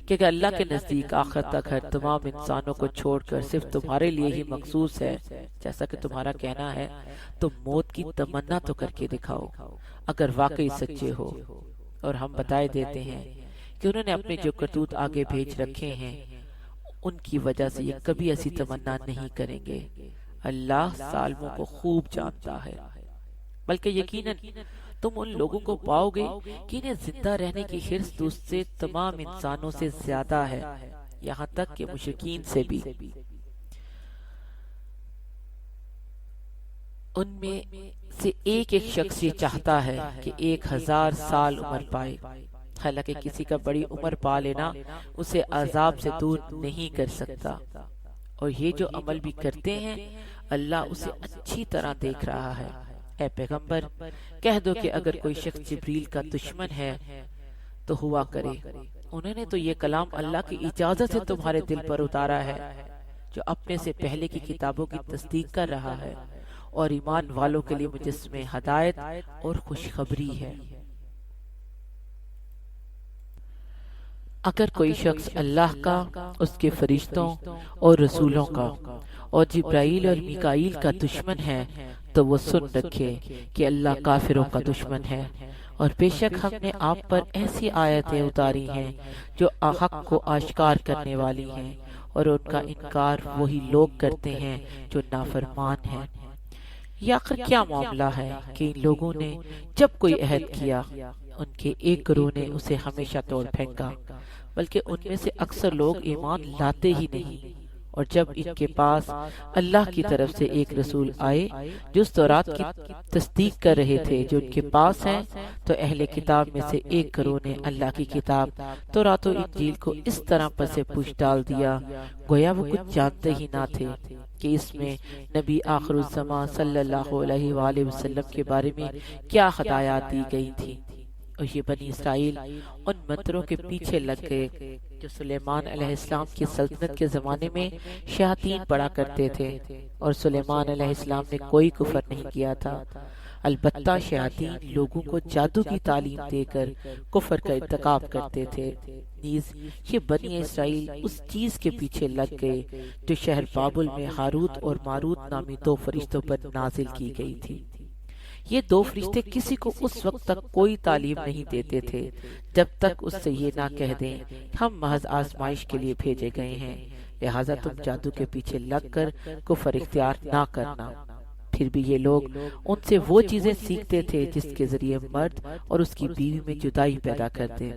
کہ اگر اللہ کے نزدیک آخرت کا گھر تمام انسانوں کو چھوڑ کر صرف تمہارے لیے ہی مخصوص ہے جیسا کہ تمہارا کہنا ہے، تو موت کی تمنا تو کر کے دکھاؤ اگر واقعی سچے ہو۔ اور ہم بتائے دیتے ہیں کہ انہوں نے اپنے جو کرتوت آگے بھیج رکھے ہیں ان کی وجہ سے یہ کبھی ایسی تمنا نہیں کریں گے۔ اللہ ظالموں کو خوب جانتا ہے، بلکہ یقیناً تم ان لوگوں کو پاؤ گے کہ انہیں زندہ رہنے کی حرص دوسرے تمام انسانوں سے زیادہ ہے، یہاں تک کہ مشرکین سے بھی۔ ان میں سے ایک ایک شخص یہ چاہتا ہے کہ 1000 سال عمر پائے، حالانکہ کسی کا بڑی عمر پا لینا اسے عذاب سے دور نہیں کر سکتا، اور یہ جو عمل بھی کرتے ہیں اللہ اسے اچھی طرح دیکھ رہا ہے۔ اے پیغمبر کہہ دو کہ اگر کوئی شخص جبریل کا دشمن ہے تو ہوا کرے، انہوں نے تو یہ کلام اللہ کی اجازت سے تمہارے دل پر اتارا ہے جو اپنے سے پہلے کی کتابوں کی تصدیق کر رہا ہے، اور ایمان والوں کے لیے مجسمہ ہدایت اور خوشخبری ہے۔ اگر کوئی شخص اللہ کا، اس کے فرشتوں اور رسولوں کا اور جبرائیل اور میکائیل کا دشمن ہے تو وہ سن رکھے کہ اللہ کافروں کا دشمن ہے، اور بے شک ہم نے آپ پر ایسی آیتیں اتاری ہیں جو حق کو آشکار کرنے والی ہیں، اور ان کا انکار وہی لوگ کرتے ہیں جو نافرمان ہیں۔ یہ آخر کیا معاملہ ہے کہ ان لوگوں نے جب کوئی عہد کیا، ان کے ایک گروہ نے اسے ہمیشہ توڑ پھینکا، بلکہ ان میں سے اکثر لوگ ایمان لاتے ہی نہیں۔ اور جب ان کے پاس اللہ کی طرف سے ایک رسول آئے جو اس تورات کی تصدیق کر رہے تھے جو ان کے پاس ہیں، تو اہل کتاب میں سے ایک گروہ نے اللہ کی کتاب تورات و انجیل کو اس طرح پس پوچھ ڈال دیا گویا وہ کچھ جانتے ہی نہ تھے کہ اس میں نبی آخر الزمان صلی اللہ علیہ وآلہ وسلم کے بارے میں کیا ہدایات دی گئی تھی۔ اور یہ بنی اسرائیل ان منتروں کے پیچھے لگ گئے جو سلیمان علیہ السلام کی سلطنت کے زمانے میں شیاطین پڑا کرتے تھے، اور سلیمان علیہ السلام نے کوئی کفر نہیں کیا تھا، البتہ شیاطین لوگوں کو جادو کی تعلیم دے کر کفر کا ارتکاب کرتے تھے۔ نیز یہ بنی اسرائیل اس چیز کے پیچھے لگ گئے جو شہر بابل میں ہاروت اور ماروت نامی دو فرشتوں پر نازل کی گئی تھی۔ یہ دو فرشتے کسی کو اس وقت تک کوئی تعلیم نہیں دیتے تھے جب تک اس سے یہ نہ کہہ دیں ہم محض آزمائش کے لیے بھیجے گئے ہیں، لہٰذا تم جادو کے پیچھے لگ کر کفر اختیار نہ کرنا۔ پھر بھی یہ لوگ ان سے وہ چیزیں سیکھتے تھے جس کے ذریعے مرد اور اس کی بیوی میں جدائی پیدا کرتے۔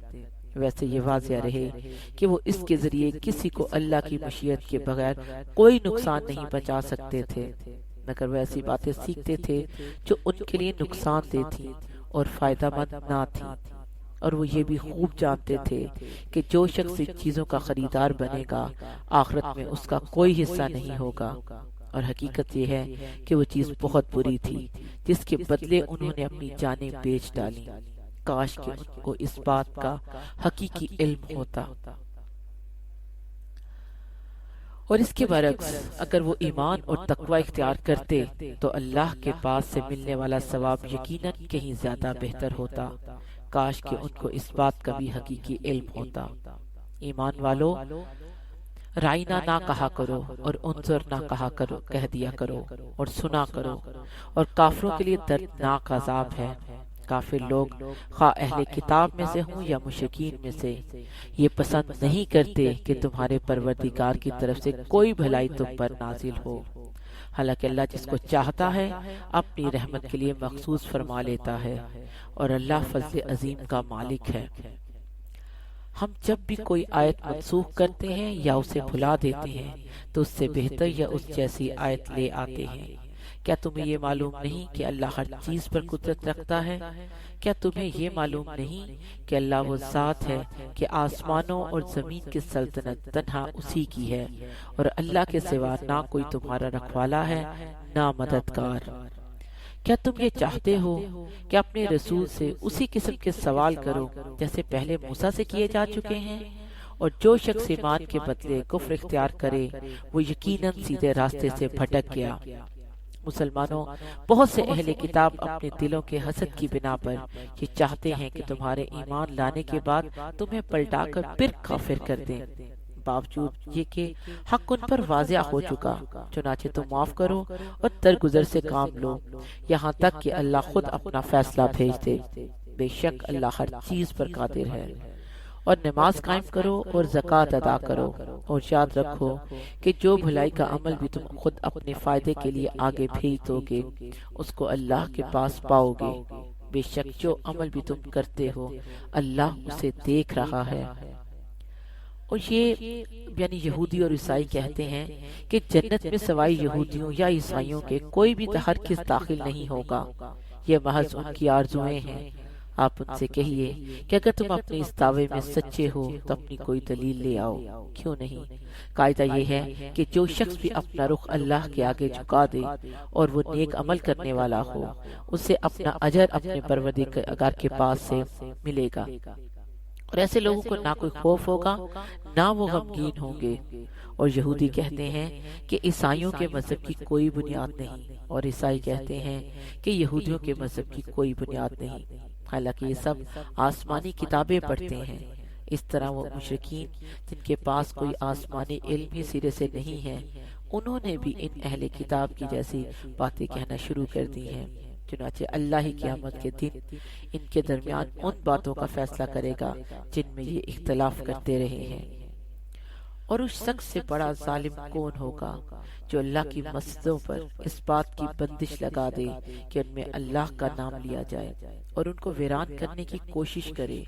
ویسے یہ واضح رہے کہ وہ اس کے ذریعے کسی کو اللہ کی مشیت کے بغیر کوئی نقصان نہیں پہنچا سکتے تھے، مگر وہ ایسی باتیں سیکھتے تھے جو ان کے لیے نقصان دہ تھی اور فائدہ مند نہ تھی، اور وہ یہ بھی خوب جانتے تھے کہ جو شخص ان چیزوں کا خریدار بنے گا آخرت میں اس کا کوئی حصہ نہیں ہوگا، اور حقیقت یہ ہے کہ وہ چیز بہت بری تھی جس کے بدلے انہوں نے اپنی جانیں بیچ ڈالی۔ کاش کہ ان کو اس بات کا حقیقی علم ہوتا۔ اور اس کے برعکس اگر وہ ایمان اور تقوی اختیار کرتے تو اللہ کے پاس سے ملنے والا ثواب یقیناً کہیں زیادہ بہتر ہوتا۔ کاش کہ ان کو اس بات کا بھی حقیقی علم ہوتا۔ ایمان والو، رائنا نہ کہا کرو اور انظر نہ کہا کرو، کہہ دیا کرو اور سنا کرو، اور کافروں کے لیے دردناک عذاب ہے۔ کافر لوگ خواہ اہل کتاب میں سے ہوں یا مشرکین میں سے یہ پسند نہیں کرتے کہ تمہارے پروردگار کی طرف سے کوئی بھلائی تم پر نازل ہو، حالانکہ اللہ جس کو چاہتا ہے اپنی رحمت کے لیے مخصوص فرما لیتا ہے، اور اللہ فضل عظیم کا مالک ہے۔ ہم جب بھی کوئی آیت منسوخ کرتے ہیں یا اسے بھلا دیتے ہیں تو اس سے بہتر یا اس جیسی آیت لے آتے ہیں۔ کیا تمہیں یہ معلوم نہیں کہ اللہ ہر چیز پر قدرت رکھتا ہے؟ کیا تمہیں یہ معلوم نہیں کہ اللہ وہ ذات ہے کہ آسمانوں اور زمین کی سلطنت تنہا اسی کی ہے، اور اللہ کے سوا نہ کوئی تمہارا رکھوالا ہے نہ مددگار؟ کیا تم یہ چاہتے ہو کہ اپنے رسول سے اسی قسم کے سوال کرو جیسے پہلے موسیٰ سے کیے جا چکے ہیں؟ اور جو شخص ایمان کے بدلے کفر اختیار کرے وہ یقیناً سیدھے راستے سے بھٹک گیا۔ مسلمانوں، بہت سے اہل کتاب اپنے دلوں کے حسد کی بنا پر یہ چاہتے ہیں کہ تمہارے ایمان لانے کے بعد تمہیں پلٹا کر پھر کافر کر دیں، باوجود یہ کہ حق ان پر واضح ہو چکا۔ چنانچہ تم معاف کرو اور درگزر سے کام لو یہاں تک کہ اللہ خود اپنا فیصلہ بھیج دے، بے شک اللہ ہر چیز پر قادر ہے۔ اور نماز قائم کرو اور زکوٰۃ ادا کرو، اور یاد رکھو کہ جو بھلائی کا عمل بھی تم خود اپنے فائدے کے لیے آگے بھیج دو گے اس کو اللہ کے پاس پاؤ گے، بے شک جو عمل بھی تم کرتے ہو اللہ اسے دیکھ رہا ہے۔ اور یہ یعنی یہودی اور عیسائی کہتے ہیں کہ جنت میں سوائے یہودیوں یا عیسائیوں کے کوئی بھی ہرگز داخل نہیں ہوگا، یہ محض ان کی آرزوئیں ہیں۔ آپ ان سے کہیے کہ اگر تم اپنے اس دعوے میں سچے ہو تو اپنی کوئی دلیل لے آؤ، کیوں نہیں؟ قاعدہ یہ ہے کہ جو شخص بھی اپنا رخ اللہ کے آگے جھکا دے اور وہ نیک عمل کرنے والا ہو اسے اپنا اجر اپنے پروردگار کے پاس سے ملے گا، اور ایسے لوگوں کو نہ کوئی خوف ہوگا نہ وہ غمگین ہوں گے۔ اور یہودی کہتے ہیں کہ عیسائیوں کے مذہب کی کوئی بنیاد نہیں، اور عیسائی کہتے ہیں کہ یہودیوں کے مذہب کی کوئی بنیاد نہیں، حالانکہ یہ سب آسمانی کتابیں پڑھتے ہیں۔ اس طرح وہ مشرکین جن کے پاس کوئی آسمانی علم ہی سرے سے نہیں ہے انہوں نے بھی ان اہل کتاب کی جیسی باتیں کہنا شروع کر دی ہیں۔ چنانچہ اللہ ہی قیامت کے دن ان کے درمیان ان باتوں کا فیصلہ کرے گا جن میں یہ اختلاف کرتے رہے ہیں۔ اور اس شخص سے بڑا ظالم کون ہوگا جو اللہ کی مسجدوں پر اس بات کی بندش لگا دے کہ ان میں اللہ کا نام لیا جائے اور ان کو ویران کرنے کی کوشش کرے۔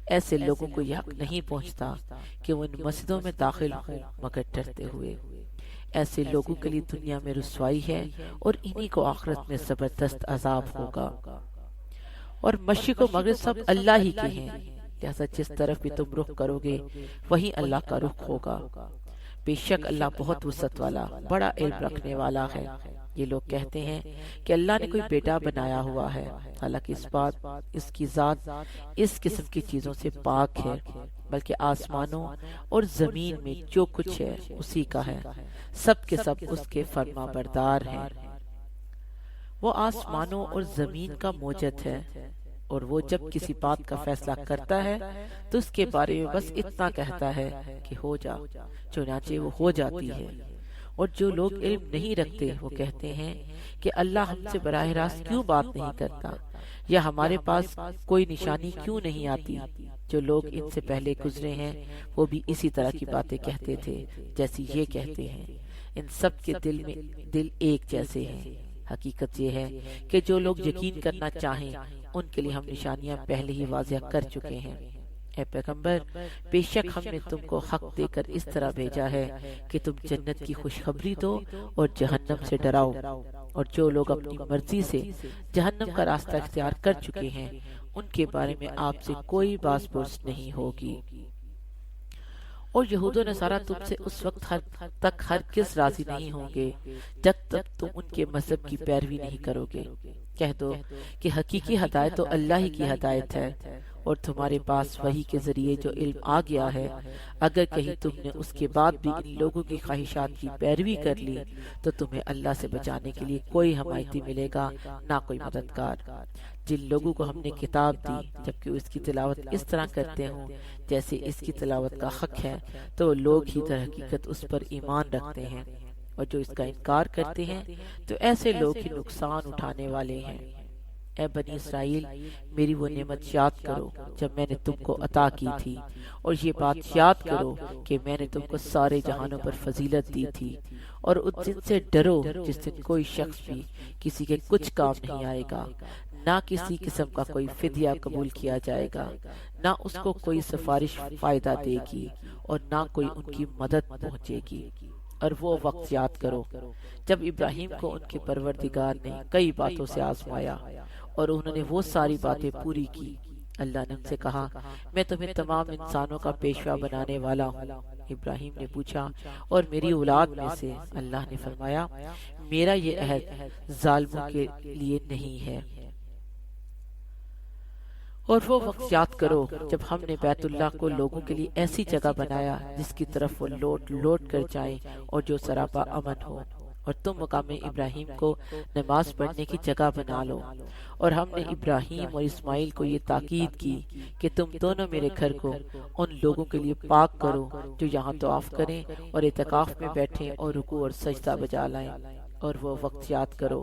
ایسے لوگوں کو یہ حق نہیں پہنچتا کہ وہ ان مسجدوں میں داخل ہوں مگر ڈرتے ہوئے۔ ایسے لوگوں کے لیے دنیا میں رسوائی ہے اور انہی کو آخرت میں زبردست عذاب ہوگا۔ اور مشرق و مغرب سب اللہ ہی کے ہیں، لہذا جس طرف بھی تم رخ کرو گے وہی اللہ کا رخ ہوگا۔ بے شک اللہ بہت وسعت والا، بڑا علم رکھنے والا ہے۔ یہ لوگ کہتے ہیں کہ اللہ نے کوئی بیٹا بنایا ہوا ہے، حالانکہ اس کی ذات اس قسم کی چیزوں سے پاک ہے، بلکہ آسمانوں اور زمین میں جو کچھ ہے اسی کا ہے، سب کے سب اس کے فرما بردار ہیں۔ وہ آسمانوں اور زمین کا موجد ہے، اور وہ جب کسی بات کا فیصلہ کرتا ہے تو اس کے بارے میں بس اتنا کہتا ہے کہ ہو جا، چنانچہ وہ ہو جاتی ہے۔ اور جو لوگ علم نہیں رکھتے وہ کہتے ہیں کہ اللہ ہم سے براہ راست کیوں بات نہیں کرتا، یا ہمارے پاس کوئی نشانی کیوں نہیں آتی۔ جو لوگ ان سے پہلے گزرے ہیں وہ بھی اسی طرح کی باتیں کہتے تھے جیسی یہ کہتے ہیں۔ ان سب کے دل ایک جیسے ہیں۔ حقیقت یہ ہے کہ جو لوگ یقین کرنا چاہیں ان کے لیے ہم نشانیاں پہلے ہی واضح کر چکے ہیں۔ اے پیغمبر، بے شک ہم نے تم کو حق دے کر اس طرح بھیجا ہے کہ تم جنت کی خوشخبری دو اور جہنم سے ڈراؤ، اور جو لوگ اپنی مرضی سے جہنم کا راستہ اختیار کر چکے ہیں ان کے بارے میں آپ سے کوئی باز پرس نہیں ہوگی۔ اور یہود و نصارہ تم سے اس وقت تک ہرگز راضی نہیں ہوں گے جب تک تم ان کے مذہب کی پیروی نہیں کرو گے۔ کہہ دو کہ حقیقی ہدایت تو اللہ ہی کی ہدایت ہے، اور تمہارے پاس وحی کے ذریعے جو علم آ گیا ہے، اگر کہیں تم نے اس کے بعد بھی ان لوگوں کی خواہشات کی پیروی کر لی تو تمہیں اللہ سے بچانے کے لیے کوئی حمایتی ملے گا، نہ کوئی مددگار۔ جن لوگوں کو ہم نے کتاب دی جبکہ اس کی تلاوت اس طرح کرتے ہوں جیسے اس کی تلاوت کا حق ہے، تو لوگ ہی در حقیقت اس پر ایمان رکھتے ہیں، اور جو اس کا انکار کرتے ہیں تو ایسے لوگ ہی نقصان اٹھانے والے ہیں۔ اے بنی اسرائیل، میری وہ نعمت یاد کرو جب میں نے تم کو عطا کی تھی، اور یہ بات یاد کرو کہ میں نے تم کو سارے جہانوں پر فضیلت دی تھی، اور اس دن سے ڈرو جس دن کوئی شخص بھی کسی کے کچھ کام نہیں آئے گا، نہ کسی قسم کا کوئی فدیہ قبول کیا جائے گا، نہ اس کو کوئی سفارش فائدہ دے گی، اور نہ کوئی ان کی مدد پہنچے گی۔ اور وہ وقت یاد کرو جب ابراہیم کو ان کے پروردگار نے کئی باتوں سے آزمایا اور انہوں نے وہ ساری باتیں پوری کی۔ اللہ نے ان سے کہا، میں تمہیں تمام انسانوں کا پیشوا بنانے والا ہوں۔ ابراہیم نے پوچھا، اور میری اولاد میں سے؟ اللہ نے فرمایا، میرا یہ عہد ظالموں کے لیے نہیں ہے۔ اور وہ وقت یاد کرو جب ہم نے بیت اللہ کو لوگوں کے لیے ایسی جگہ بنایا جس کی طرف وہ لوٹ کر جائیں اور جو سراپا امن ہو، اور تم مقام ابراہیم کو نماز پڑھنے کی جگہ بنا لو۔ اور ہم نے ابراہیم اور اسماعیل کو یہ تاکید کی کہ تم دونوں میرے گھر کو ان لوگوں کے لیے پاک کرو جو یہاں طواف کریں اور اعتکاف میں بیٹھیں اور رکوع اور سجدہ بجا لائیں۔ اور وہ وقت یاد کرو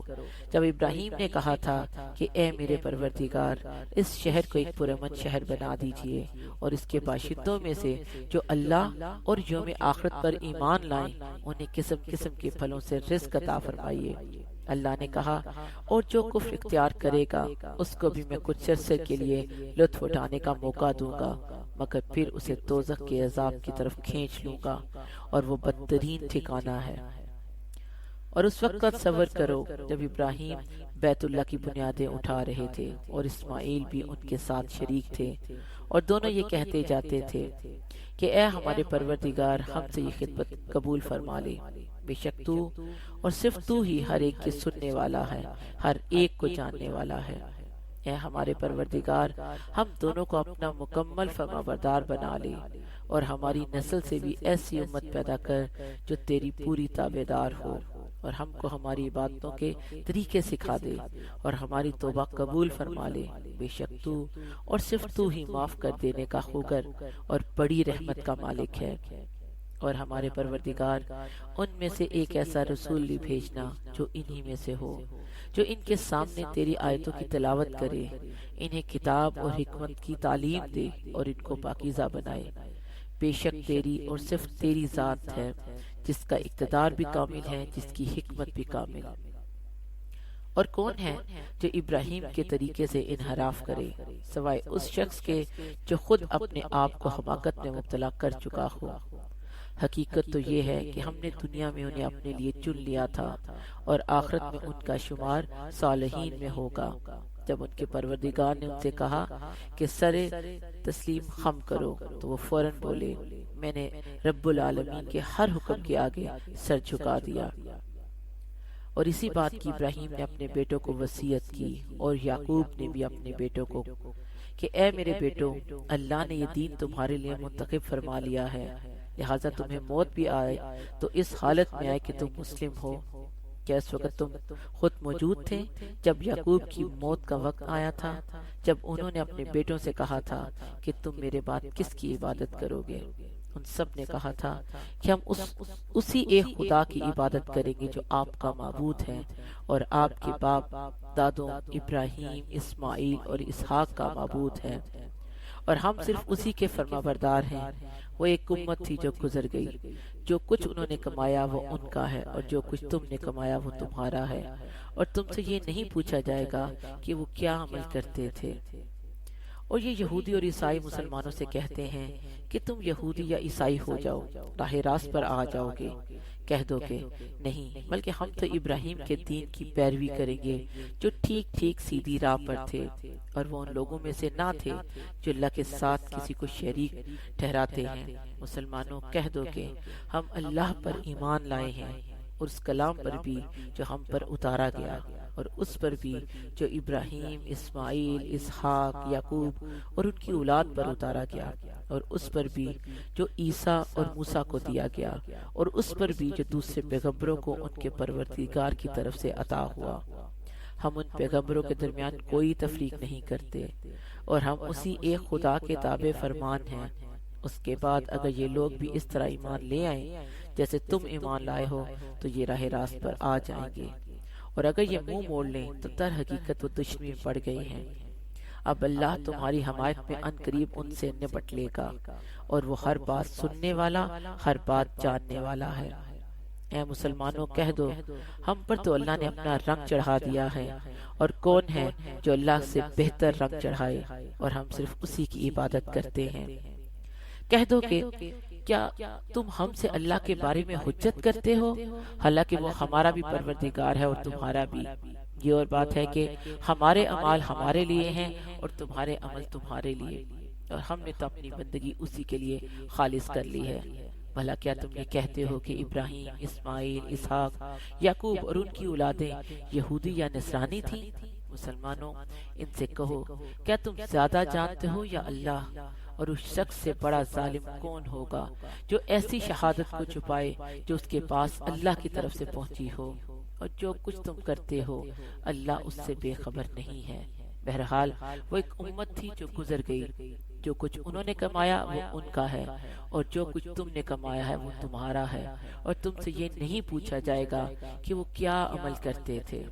جب ابراہیم نے کہا تھا کہ اے میرے پروردگار، اس شہر کو ایک پرامن شہر بنا دیجئے، اور اس کے باشندوں میں سے جو اللہ اور یوم آخرت پر ایمان لائیں انہیں قسم قسم کے پھلوں سے رزق عطا فرمائیے۔ اللہ نے کہا، اور جو کفر اختیار کرے گا اس کو بھی میں کچھ عرصے کے لیے لطف اٹھانے کا موقع دوں گا، مگر پھر اسے دوزخ کے عذاب کی طرف کھینچ لوں گا، اور وہ بدترین ٹھکانہ ہے۔ اور اس وقت کا تصور کرو جب ابراہیم بیت اللہ کی بنیادیں اٹھا رہے تھے اور اسماعیل بھی ان کے ساتھ شریک تھے، اور دونوں یہ کہتے جاتے تھے کہ اے ہمارے پروردگار، ہم سے یہ خدمت قبول فرما لے، بے شک تو اور صرف تو ہی ہر ایک کی سننے والا ہے، ہر ایک کو جاننے والا ہے۔ اے ہمارے پروردگار، ہم دونوں کو اپنا مکمل فرمانبردار بنا لے، اور ہماری نسل سے بھی ایسی امت پیدا کر جو تیری پوری تابعدار ہو، اور ہم کو ہماری عبادتوں کے طریقے سکھا دے، اور ہماری توبہ قبول فرما لے، بے شک تو اور صرف تو ہی معاف کر دینے کا خوگر اور بڑی رحمت کا مالک ہے۔ اور ہمارے پروردگار ان میں سے ایک ایسا رسول بھی بھیجنا جو انہی میں سے ہو، جو ان کے سامنے تیری آیتوں کی تلاوت کرے، انہیں کتاب اور حکمت کی تعلیم دے اور ان کو پاکیزہ بنائے۔ بے شک تیری اور صرف تیری ذات ہے جس کا اقتدار بھی کامل ہے، جس کی حکمت بھی کامل۔ اور کون ہے جو ابراہیم کے طریقے سے انحراف کرے سوائے اس شخص کے جو خود اپنے آپ کو حماقت میں مبتلا کر چکا ہو۔ حقیقت تو یہ ہے کہ ہم نے دنیا میں انہیں اپنے لیے چن لیا تھا اور آخرت میں ان کا شمار صالحین میں ہوگا۔ جب ان کے پروردگار نے ان سے کہا کہ سر تسلیم خم کرو تو وہ فوراً بولے، میں نے رب العالمین کے ہر حکم کے آگے سر جھکا دیا۔ اور اسی بات کی ابراہیم نے اپنے بیٹوں کو وصیت کی، اور یعقوب نے بھی اپنے بیٹوں کو، کہ اے میرے بیٹوں، اللہ نے یہ دین تمہارے لیے منتخب فرما لیا ہے، لہٰذا تمہیں موت بھی آئے تو اس حالت میں آئے کہ تم مسلم ہو۔ کیا اس وقت تم خود موجود تھے جب یعقوب کی موت کا وقت آیا تھا، جب انہوں نے اپنے بیٹوں سے کہا تھا کہ تم میرے بعد کس کی عبادت کرو گے؟ ان سب نے کہا تھا کہ ہم اسی ایک خدا کی عبادت کریں گے جو آپ کا معبود ہے اور آپ کے باپ دادوں ابراہیم، اسماعیل اور اسحاق کا معبود ہے، اور ہم صرف اسی کے فرما بردار ہیں۔ وہ ایک امت تھی جو گزر گئی، جو کچھ انہوں نے کمایا وہ ان کا ہے، اور جو کچھ تم نے کمایا وہ تمہارا ہے، اور تم سے یہ نہیں پوچھا جائے گا کہ وہ کیا عمل کرتے تھے۔ اور یہ یہودی اور عیسائی مسلمانوں سے کہتے ہیں کہ تم یہودی یا عیسائی ہو جاؤ، راہ راست پر آ جاؤ گے۔ کہہ دو کہ نہیں، بلکہ ہم تو ابراہیم کے دین کی پیروی کریں گے جو ٹھیک ٹھیک سیدھی راہ پر تھے، اور وہ ان لوگوں میں سے نہ تھے جو اللہ کے ساتھ کسی کو شریک ٹھہراتے ہیں۔ مسلمانوں، کہہ دو کہ ہم اللہ پر ایمان لائے ہیں، اور اس کلام پر بھی جو ہم پر اتارا گیا، اور اس پر بھی جو ابراہیم، اسماعیل، اسحاق، یعقوب اور ان کی اولاد پر اتارا گیا، اور اس پر بھی جو عیسیٰ اور موسیٰ کو دیا گیا، اور اس پر بھی جو دوسرے پیغمبروں کو ان کے پروردگار کی طرف سے عطا ہوا۔ ہم ان پیغمبروں کے درمیان کوئی تفریق نہیں کرتے، اور ہم اسی ایک خدا کے تابع فرمان ہیں۔ اس کے بعد اگر یہ لوگ بھی اس طرح ایمان لے آئیں جیسے تم ایمان لائے ہو تو یہ راہ راست پر آ جائیں گے، اور اگر یہ منہ موڑ لیں تو در حقیقت وہ دشمنی میں پڑ گئے ہیں۔ اب اللہ تمہاری حمایت میں ان قریب ان سے نپٹ لے گا، اور وہ ہر بات سننے والا، ہر بات جاننے والا ہے۔ اے مسلمانوں، کہہ دو ہم پر تو اللہ نے اپنا رنگ چڑھا دیا ہے، اور کون ہے جو اللہ سے بہتر رنگ چڑھائے، اور ہم صرف اسی کی عبادت کرتے ہیں۔ کہہ دو کہ کیا تم ہم سے اللہ کے بارے میں حجت کرتے ہو، حالانکہ وہ ہمارا بھی پروردگار ہے اور تمہارا بھی۔ یہ اور بات ہے کہ ہمارے اعمال ہمارے لیے ہیں اور تمہارے عمل تمہارے لیے، اور ہم نے تو اپنی بندگی اسی کے لیے خالص کر لی ہے۔ بھلا کیا تم یہ کہتے ہو کہ ابراہیم، اسماعیل، اسحاق، یعقوب اور ان کی اولادیں یہودی یا نصرانی تھیں؟ مسلمانوں، ان سے کہو کیا تم زیادہ جانتے ہو یا اللہ؟ اور اس شخص سے بڑا ظالم کون ہوگا جو ایسی شہادت کو چھپائے جو اس کے پاس اللہ کی طرف سے پہنچی ہو، اور جو کچھ تم کرتے ہو اللہ اس سے بے خبر نہیں ہے۔ بہرحال وہ ایک امت تھی جو گزر گئی، جو کچھ انہوں نے کمایا وہ ان کا ہے، اور جو کچھ تم نے کمایا ہے وہ تمہارا ہے، اور تم سے یہ نہیں پوچھا جائے گا کہ وہ کیا عمل کرتے تھے۔